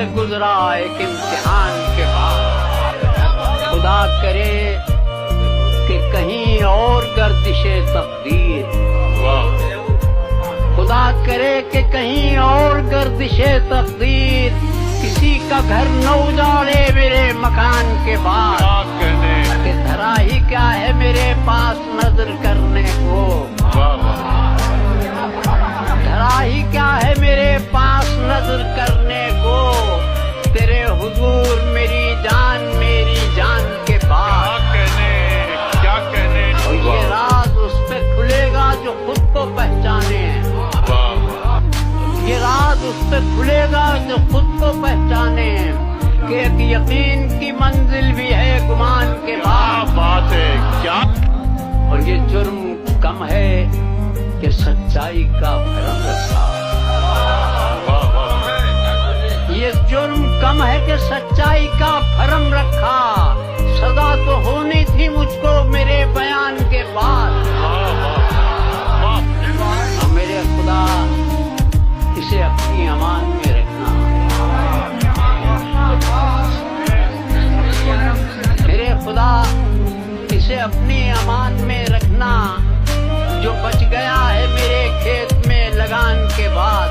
से गुजरा एक इम्तिहान के बाद। खुदा करे कि कहीं और गर्दिशे तकदीर, खुदा करे कि कहीं और गर्दिशे तकदीर किसी का घर न उजाड़े मेरे मकान के बाद। कि धरा ही क्या है मेरे पास नजर करने को, धरा ही क्या है मेरे पास नजर करने को, तेरे हुजूर मेरी जान के बाद। क्या कहने और ये राज उस पे खुलेगा जो खुद को पहचाने, ये राज उस पे खुलेगा जो खुद को पहचाने कि एक यकीन की मंजिल भी है गुमान के बाद। बात है क्या? और ये जुर्म कम है कि सच्चाई का भरम रखा, ये जुर्म कम है कि सच्चाई का भरम रखा। सजा तो होनी थी मुझको मेरे बयान के बाद। और मेरे खुदा इसे अपनी अमान में रखना, मेरे खुदा इसे अपनी अमान में रखना, जो बच गया है मेरे खेत में लगान के बाद।